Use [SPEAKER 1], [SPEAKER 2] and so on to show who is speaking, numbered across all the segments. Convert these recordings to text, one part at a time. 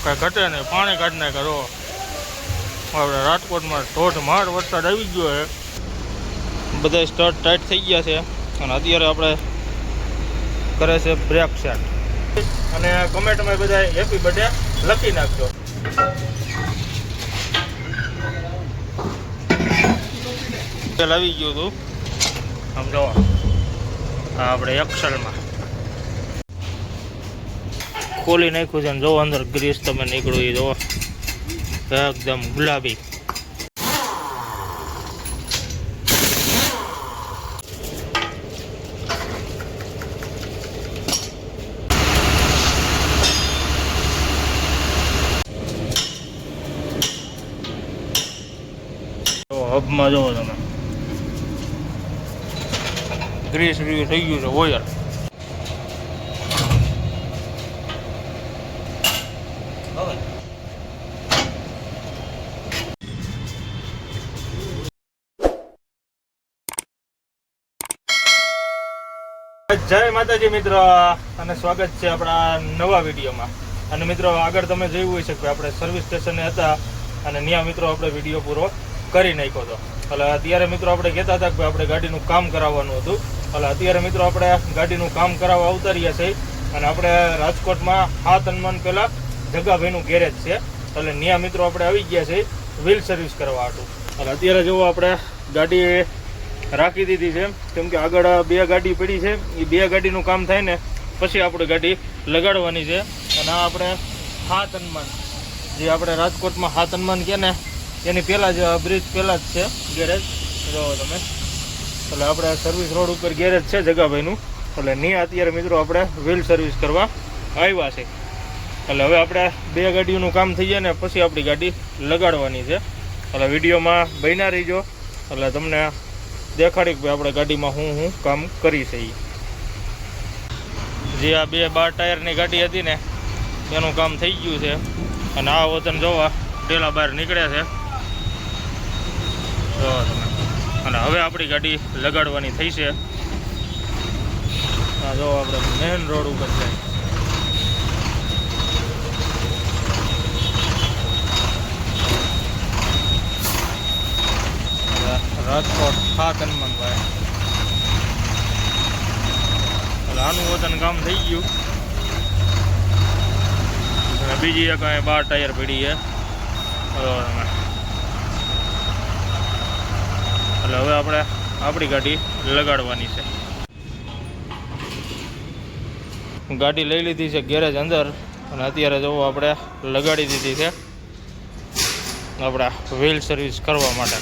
[SPEAKER 1] કાંઈ ઘટે નહીં, પાણી કાઢી નાખે. તો આપણે રાજકોટમાં ધોધમાર વરસાદ આવી ગયો છે. બધા સ્ટર્ટ ટાઈટ થઈ ગયા છે અને અત્યારે આપણે કરે છે બ્રેક સેટ. અને કમેન્ટમાં બધા હેપી બર્થડે લખી નાખજો. તેલ આવી ગયું હતું આમ જો આપણે એક્સેલમાં ખોલી નાખ્યું છે ને જો અંદર ગ્રીસ તમે નીકળ્યું એ જો એકદમ ગુલાબી. હબમાં જોવો તમે ગ્રીસ થઈ ગયું છે ઓયલ. જય માતાજી મિત્રો, અને સ્વાગત છે આપણા નવા વિડીયોમાં. અને મિત્રો આગળ તમે જોયું હોય છે કે આપણે સર્વિસ સ્ટેશને હતા અને ત્યાં મિત્રો આપણે વિડીયો પૂરો કરી નાખ્યો હતો. એટલે અત્યારે મિત્રો આપણે કહેતા હતા કે આપણે ગાડીનું કામ કરાવવાનું હતું. એટલે અત્યારે મિત્રો આપણે ગાડીનું કામ કરાવવા આવતા રહ્યા છે અને આપણે રાજકોટમાં 7 હનુમાન પહેલાં જગાભાઈનું ગેરેજ છે. એટલે ત્યાં મિત્રો આપણે આવી ગયા છે વ્હીલ સર્વિસ કરવા હતું. એટલે અત્યારે જુઓ આપણે ગાડી રાખી દીધી છે, કેમ કે આગળ 2 ગાડી પડી છે. એ 2 ગાડીનું કામ થાય ને પછી આપણે ગાડી લગાડવાની છે. અને આ આપણે 7 હનુમાન જે આપણે રાજકોટમાં 7 હનુમાન કહે ને એની પહેલાં જ બ્રિજ પહેલાં જ છે ગેરેજ. જો તમે એટલે આપણે સર્વિસ રોડ ઉપર ગેરેજ છે જગાભાઈનું. એટલે ત્યાં અત્યારે મિત્રો આપણે વ્હીલ સર્વિસ કરવા આવ્યા છે. એટલે હવે આપણે 2 ગાડીઓનું કામ થઈ જાય ને પછી આપણી ગાડી લગાડવાની છે. એટલે વિડીયોમાં બન્યા રહીજો એટલે તમને દેખાડી કે આપણે ગાડીમાં હું કામ કરી છે. જે આ 2 12 ટાયરની ગાડી હતી ને એનું કામ થઈ ગયું છે. અને આ વતન જોવા ઢેલા બહાર નીકળ્યા છે જો તમે. અને હવે આપણી ગાડી લગાડવાની થઈ છે. આ જો આપણે મેઇન રોડ ઉપર છે. રાજકોટ 7 હનુમાન ભાઈ. એટલે આનું વતન કામ થઈ ગયું. અને બીજી એક 12 ટાયર પડી છે. એટલે હવે આપણે આપણી ગાડી લગાડવાની છે. ગાડી લઈ લીધી છે ગેરેજ અંદર અને અત્યારે જો આપણે લગાડી દીધી છે આપણા વ્હીલ સર્વિસ કરવા માટે.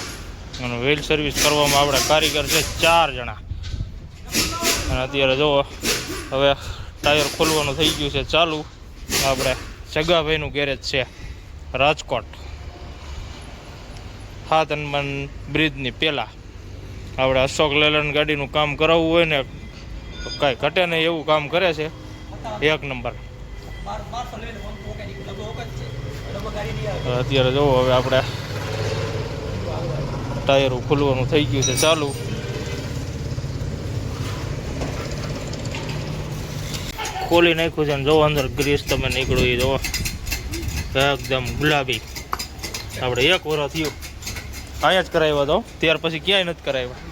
[SPEAKER 1] અને વ્હીલ સર્વિસ કરવામાં આપણે કારીગર છે 4 જણા. અને અત્યારે જુઓ હવે ટાયર ખોલવાનું થઈ ગયું છે ચાલુ. આપણે જગાભાઈનું ગેરેજ છે રાજકોટ 7 હનુમાન બ્રિજની પહેલાં. આપણે અશોક લેલન ગાડીનું કામ કરાવવું હોય ને કાંઈ ઘટે નહીં એવું કામ કરે છે. 1 નંબર. અત્યારે જુઓ હવે આપણે ટાયરો ખોલવાનું થઈ ગયું છે ચાલુ. ખોલી નાખ્યું છે ને જો અંદર ગ્રીસ તમે નીકળ્યું એ જો એકદમ ગુલાબી. આપણે 1 વર્ષ થયું અહીંયા જ કરાવ્યા તો, ત્યાર પછી ક્યાંય નથી કરાવ્યા.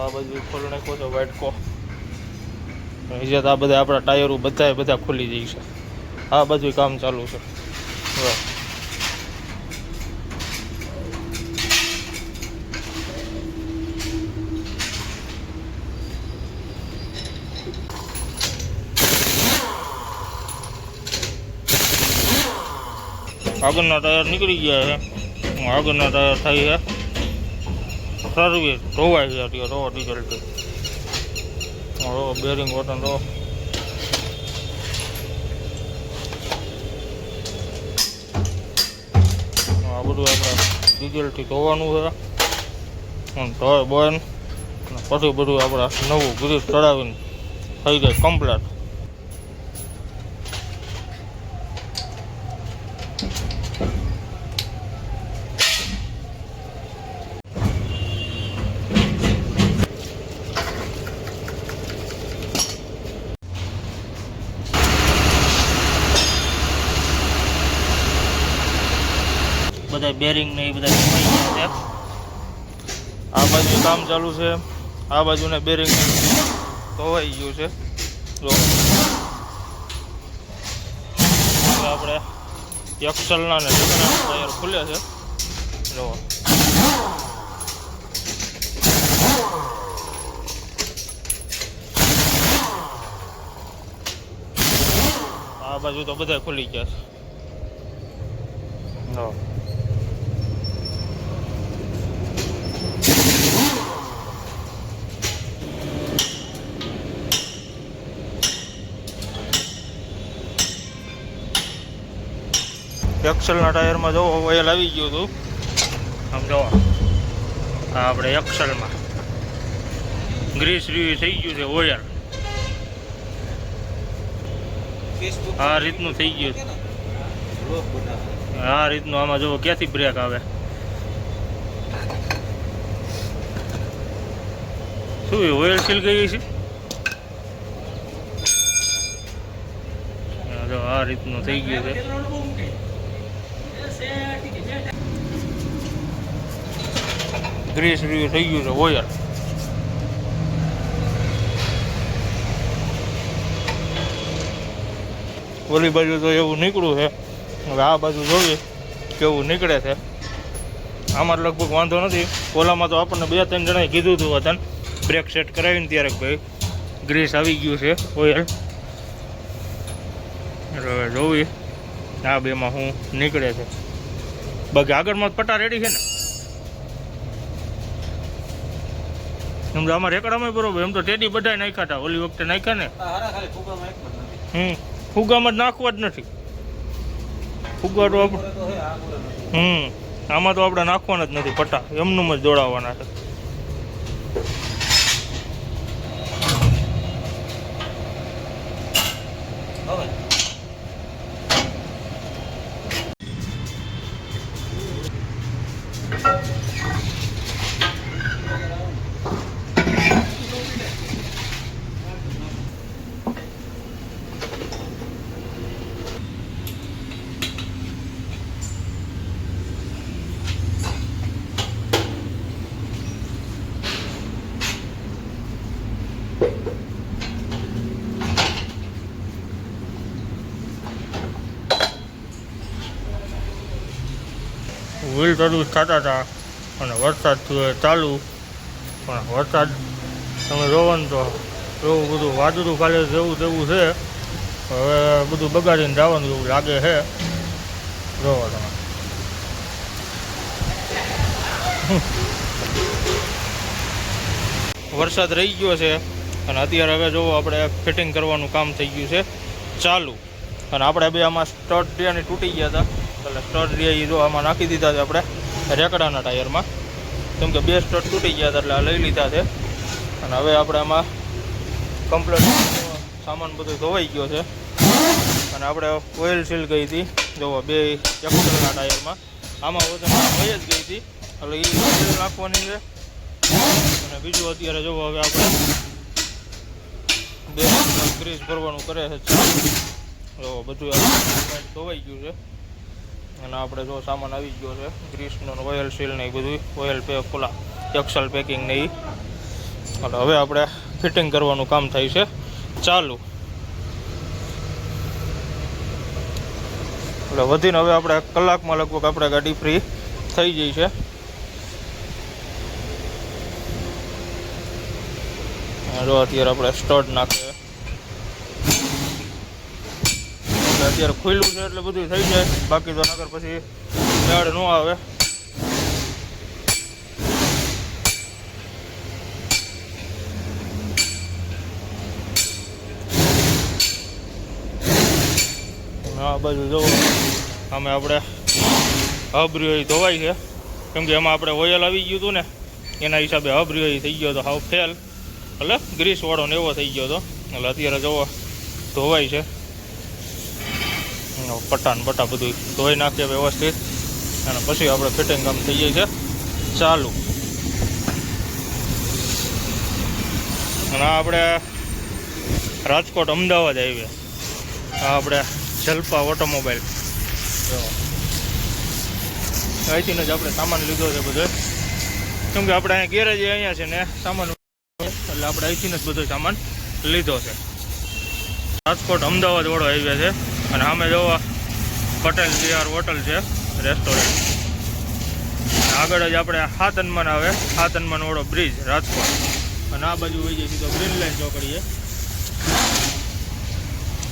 [SPEAKER 1] આ બધું ખોલી નાખ્યો છે વાઇટકો. આ બધા આપણા ટાયરો બધા ખુલી જાય છે. આ બધું કામ ચાલુ છે. આગળના ટાયર નીકળી ગયા છે. આગળના ટાયર થાય છે સર્વિસ ધોવાય છે અત્યારે રો ડીઝલથી. બેરિંગ બટન રો આ બધું આપણે ડીઝલથી ધોવાનું છે. ધોય બંધ પછી બધું આપણે નવું ગ્રીસ ચડાવીને થઈ જાય કમ્પ્લેટ. બેરિંગ ને એ બધા ધોવાઈ ગયા છે. આ બાજુ કામ ચાલુ છે, આ બાજુને બેરિંગ ધોવાઈ ગયું છે. જો આપણે એક્સલના ને ઢગના ટાયર ખુલે છે. જો આ બાજુ તો બધા ખુલી ગયા છે. જો એક્સલના ટાયરમાં જો ઓઇલ આવી ગયું હતું. આમ જો આ આપણે એક્સલમાં ગ્રીસ રીવી થઈ ગયું છે ઓઇલ. આ રીતનું થઈ ગયું. આ રીતનું આમાં જો ક્યાંથી બ્રેક આવે. શું ઓઇલ સીલ ગઈ છે. જો આ રીતનું થઈ ગયું છે. ગ્રીસ રીવ્યુ થઈ ગયું છે ઓઇલ. ઓલી બાજુ તો એવું નીકળ્યું છે. હવે આ બાજુ જોઈએ કેવું નીકળે છે. આમાં લગભગ વાંધો નથી. ઓલામાં તો આપણને 2-3 જણાએ કીધું હતું વતન બ્રેક સેટ કરાવીને ત્યારે ભાઈ ગ્રીસ આવી ગયું છે ઓઇલ. હવે જોઈએ આ બેમાં શું નીકળે છે. બાકી આગળમાં પટ્ટા રેડી છે ને. એમ તો આમાં રેકડામાં બરોબર. એમ તો ટેડી બધા નાખ્યા હતા ઓલી વખતે નાખ્યા ને. ફુગામાં જ નાખવા જ નથી. ફુગા તો આમાં તો આપણે નાખવાના જ નથી પટ્ટા. એમનું જ દોડાવવાના છે. વ્હીલ તરફ થતા હતા અને વરસાદ ચાલુ. પણ વરસાદ તમે જોવાનું તો એવું બધું વાદળું ખાલે જેવું તેવું છે. હવે બધું બગાડીને જવાનું એવું લાગે છે. જોવો તમે. વરસાદ રહી ગયો છે અને અત્યારે હવે જોવો આપણે ફિટિંગ કરવાનું કામ થઈ ગયું છે ચાલુ. અને આપણે બે આમાં સ્ટડ રિયાની તૂટી ગયા હતા એટલે સ્ટડ રિયા એ જો આમાં નાખી દીધા છે આપણે રેકડાના ટાયરમાં. કેમ કે 2 સ્ટડ તૂટી ગયા હતા એટલે આ લઈ લીધા છે. અને હવે આપણે આમાં કમ્પ્લીટ સામાન બધું ધોવાઈ ગયો છે. અને આપણે ઓઇલ સીલ ગઈ હતી જોવો 2 એક્સલના ટાયરમાં. આમાં વજન વહી જ ગઈ હતી એટલે એ ઓઇલ નાખવાની છે. અને બીજું અત્યારે જોવો હવે આપણે 2 ગ્રીસ ભરવાનું કરે છે. જો બધું ધોવાઈ ગયું છે. અને આપણે જો સામાન આવી ગયો છે ગ્રીસનો ઓઇલ સીલ ને એ બધું ઓઇલ પેલા એક્સલ પેકિંગ ને એ. એટલે હવે આપણે ફિટિંગ કરવાનું કામ થાય છે ચાલુ. એટલે વધીને હવે આપણે કલાકમાં લગભગ આપણે ગાડી ફ્રી થઈ જઈ છે. જો અત્યારે આપણે સ્ટડ નાખીએ. અત્યારે ખુલ્લું છે એટલે બધું થઈ જાય. બાકી તો નગર પછી મેળ ન આવે. આ બાજુ જોવો અમે આપણે હબરીઓ ધોવાય છે. કેમ કે એમાં આપણે ઓઇલ આવી ગયું હતું ને એના હિસાબે હબરીઓ થઈ ગયો હતો હાવ ફેલ. એટલે ગ્રીસવાળો ને એવો થઈ ગયો હતો. એટલે અત્યારે જોવો ધોવાય છે. પટ્ટા ને બટ્ટા બધું ધોઈ નાખીએ વ્યવસ્થિત. અને પછી આપણે ફિટિંગ કામ થઈ જાય છે ચાલુ. અને આપણે રાજકોટ અમદાવાદ હાઈવે આપણે જલપા ઓટોમોબાઈલ અહીંથી જ આપણે સામાન લીધો છે બધો, કેમ કે આપણે અહીંયા ગેરેજ અહીંયા છે ને સામાન, એટલે આપણે અહીંથી જ બધો સામાન લીધો છે. રાજકોટ અમદાવાદ વાળો હાઈવે છે અને સામે જોવા પટેલ વિહાર હોટલ છે, રેસ્ટોરન્ટ. આગળ જ આપણે હાથનમાન આવે, હાથનમાન વાળો બ્રિજ રાજકોટ, અને આ બાજુ વહી જાય સીધો ગ્રીન લાઈન ચોકડીએ.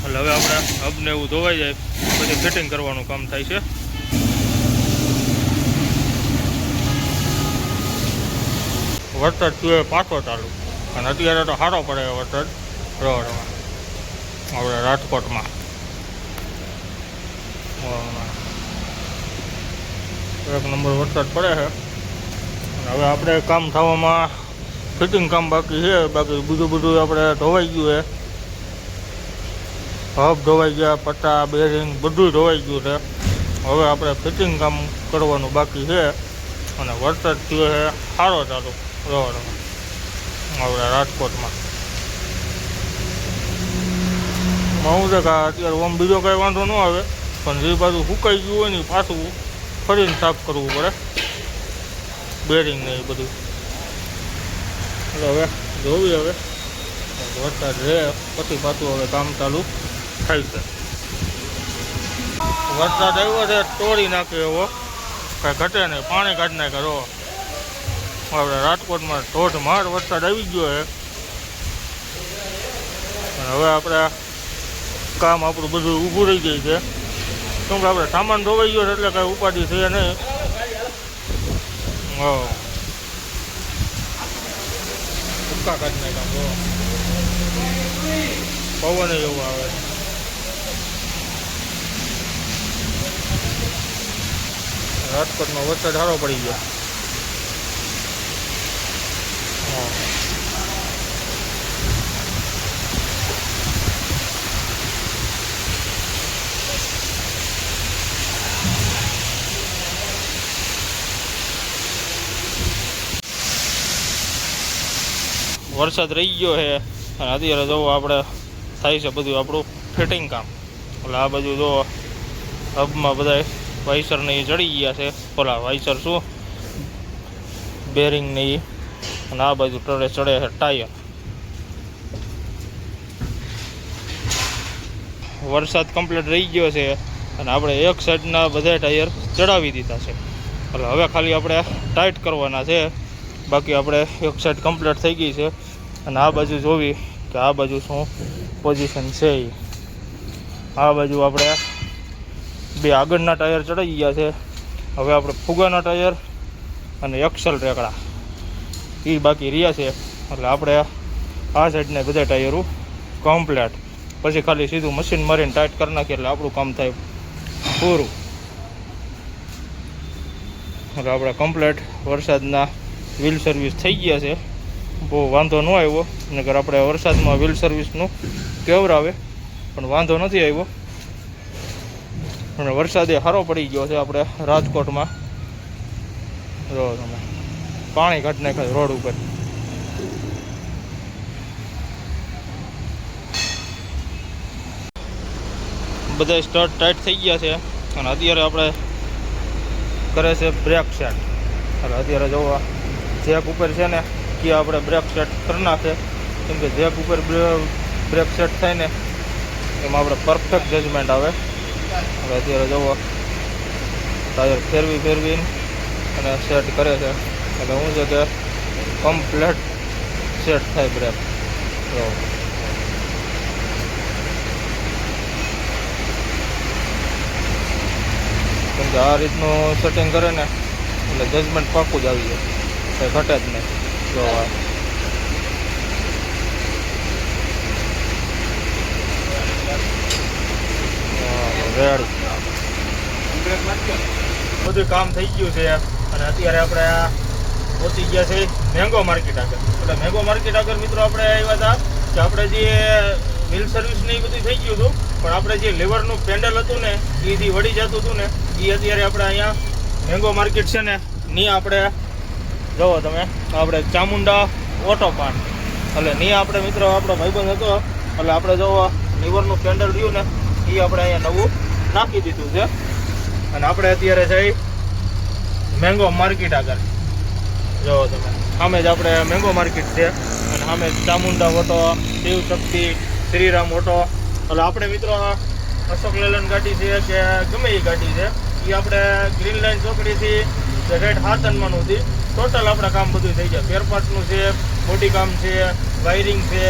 [SPEAKER 1] એટલે હવે આપણે હબને એવું ધોવાઈ જાય પછી ફિટિંગ કરવાનું કામ થાય છે. વરસાદ થયો પાછો ચાલુ, અને અત્યારે તો સારો પડે વરસાદ રોડમાં આપણે રાજકોટમાં. એક નંબર વરસાદ પડે છે. અને હવે આપણે કામ થવામાં ફિટિંગ કામ બાકી છે, બાકી બીજું બધું આપણે ધોવાઈ ગયું છે. હબ ધોવાઈ ગયા, પટ્ટા બેરિંગ બધું ધોવાઈ ગયું છે. હવે આપણે ફિટિંગ કામ કરવાનું બાકી છે. અને વરસાદ થયો છે સારો ચાલુ રોડમાં આપણે રાજકોટમાં. હું છે કે અત્યારે આમ બીજો કાંઈ વાંધો ન આવે, પણ જે બાજુ સુકાઈ ગયું હોય ને પાછું ફરીને સાફ કરવું પડે, બેરિંગ ને એ બધું. એટલે હવે જોવી, હવે વરસાદ રહે પછી પાછું હવે કામ ચાલુ થાય છે. વરસાદ આવ્યો છે તોડી નાખ્યો એવો, કાંઈ ઘટે નહીં, પાણી કાઢી નાખે. રો આપણે રાજકોટમાં ધોધમાર વરસાદ આવી ગયો છે. અને હવે આપણે કામ આપણું બધું ઊભું રહી ગયું છે, કેમ કે આપણે સામાન ધોવાઈ ગયો છે એટલે કાંઈ ઉપાધિ છે નહીં. ભૂક્કા કાઢી નાખ્યા, પવન એવું આવે. રાજકોટમાં વરસાદ સારો પડી ગયો. વરસાદ રહી ગયો છે અને અત્યારે જો આપણે થાય છે બધું આપણું ફિટિંગ કામ. એટલે આ બાજુ જો હબમાં બધા વાઇસરને એ ચડી ગયા છે, ઓલા વાઇસર શું બેરિંગને એ, અને આ બાજુ ટરે ચડે છે ટાયર. વરસાદ કમ્પ્લીટ રહી ગયો છે અને આપણે એક સાઈડના બધા ટાયર ચડાવી દીધા છે. એટલે હવે ખાલી આપણે ટાઈટ કરવાના છે, બાકી આપણે એક સાઈડ કમ્પ્લીટ થઈ ગઈ છે. અને આ બાજુ જોવી કે આ બાજુ શું પોઝિશન છે. આ બાજુ આપણે બે આગળના ટાયર ચડાઈ ગયા છે. હવે આપણે ફુગાના ટાયર અને એક્સલ રેકડા એ બાકી રહ્યા છે. એટલે આપણે આ સાઈડને બધા ટાયરો કમ્પ્લેટ, પછી ખાલી સીધું મશીન મારીને ટાઈટ કરી નાખીએ એટલે આપણું કામ થાય પૂરું. એટલે આપણે કમ્પ્લેટ વરસાદના વ્હીલ સર્વિસ થઈ ગયા છે, બહુ વાંધો ન આવ્યો. નકર આપણે વરસાદમાં વ્હીલ સર્વિસનું કેવરાવે પણ વાંધો નથી આવ્યો. અને વરસાદે સારો પડી ગયો છે આપણે રાજકોટમાં. જો તમે પાણી કાઢી નાખ્યું રોડ ઉપર. બધા સ્ટડ ટાઈટ થઈ ગયા છે અને અત્યારે આપણે કરે છે બ્રેક સેટ. એટલે અત્યારે જોવા જેક ઉપર છે ને કે આપણે બ્રેક સેટ કરી નાખે, કેમ કે જેક ઉપર બ્રેક સેટ થાય ને એમાં આપણે પરફેક્ટ જજમેન્ટ આવે. હવે અત્યારે જોવો ટાયર ફેરવીને અને સેટ કરે છે, એટલે શું છે કે કમ્પ્લેટ સેટ થાય બ્રેક. કેમ કે આ રીતનું સેટિંગ કરે ને એટલે જજમેન્ટ પાક્કું જ આવી જાય, કંઈ ઘટે જ નહીં. જો રેડ બધું કામ થઈ ગયું છે. અને અત્યારે આપણે પહોંચી ગયા છે મેંગો માર્કેટ આગળ. એટલે મેંગો માર્કેટ આગળ મિત્રો આપણે આવ્યા હતા કે આપણે જે વ્હીલ સર્વિસ ને એ બધું થઈ ગયું હતું, પણ આપણે જે લીવરનું પેન્ડલ હતું ને એ વળી જતું હતું ને એ અત્યારે આપણે અહીંયા મેંગો માર્કેટ છે ને ની આપણે જુઓ તમે, આપણે ચામુંડા ઓટો પાર્ક. એટલે ની આપણે મિત્રો આપણો ભાઈબંધ હતો, એટલે આપણે જુઓ લીવરનું પેન્ડલ રહ્યું ને એ આપણે અહીંયા નવું નાખી દીધું છે. અને આપણે અત્યારે જઈ મેંગો માર્કેટ આગળ જો તમે સામે જ આપણે મેંગો માર્કેટ છે અને સામે ચામુંડા ઓટો, શિવ શક્તિ, શ્રીરામ ઓટો. એટલે આપણે મિત્રો અશોક લેલન ગાડી છે કે ગમે એ ગાડી છે એ આપણે ગ્રીન લાઈન ચોકડીથી રેડ હાથનમાં સુધી ટોટલ આપણા કામ બધું થઈ જાય. ફેરપાર્ટનું છે, બોડી કામ છે, વાયરિંગ છે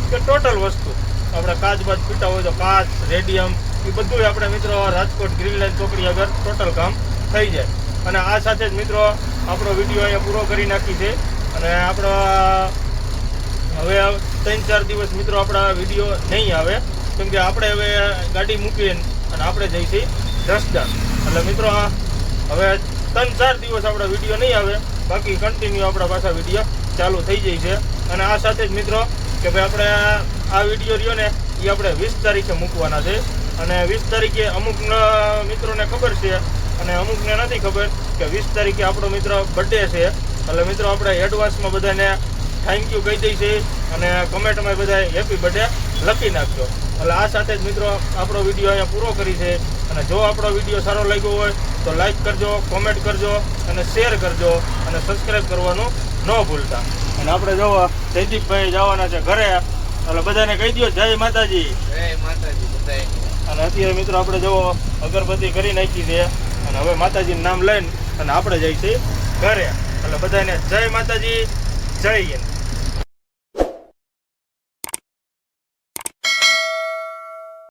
[SPEAKER 1] કે ટોટલ વસ્તુ આપણે કાચ બાચ પીટા હોય તો કાચ, રેડિયમ એ બધું આપણે મિત્રો રાજકોટ ગ્રીન લાઈન ચોકડી આગળ ટોટલ કામ થઈ જાય. અને આ સાથે જ મિત્રો આપણો વિડીયો અહીંયા પૂરો કરી નાખી છે. અને આપણો હવે 3-4 દિવસ મિત્રો આપણા વિડીયો નહીં આવે કેમ કે આપણે હવે ગાડી મૂકીને અને આપણે જઈશું જસદણ. એટલે મિત્રો હવે 3-4 દિવસ આપણા વિડીયો નહીં આવે, બાકી કન્ટિન્યુ આપણા પાછા વિડીયો ચાલુ થઈ જાય છે. અને આ સાથે જ મિત્રો કે ભાઈ આપણે આ વિડીયો રહ્યો ને એ આપણે 20 તારીખે મૂકવાના છે. અને 20 તારીખે અમુક મિત્રોને ખબર છે અને અમુકને નથી ખબર કે 20 તારીખે આપણો મિત્ર બર્થડે છે. એટલે મિત્રો આપણે એડવાન્સમાં બધાને થેન્ક યુ કહી દઈશું અને કમેન્ટમાં બધા હેપી બર્થડે લખી નાખજો. એટલે આ સાથે જ મિત્રો આપણો વિડીયો અહીંયા પૂરો કરી છે. અને જો આપણો વિડીયો સારો લાગ્યો હોય તો લાઈક કરજો, કોમેન્ટ કરજો અને શેર કરજો અને સબસ્ક્રાઈબ કરવાનું ન ભૂલતા. અને આપણે જો જયદીપભાઈ જવાના છે ઘરે, એટલે બધાને કહી દો જય માતાજી.
[SPEAKER 2] જય માતાજી બધાય.
[SPEAKER 1] અને અત્યારે મિત્રો આપણે જો અગરબત્તી કરી નાખી છે અને હવે માતાજીનું નામ લઈને અને આપણે જઈએ છીએ ઘરે. એટલે બધાને જય માતાજી, જય હિન્દ.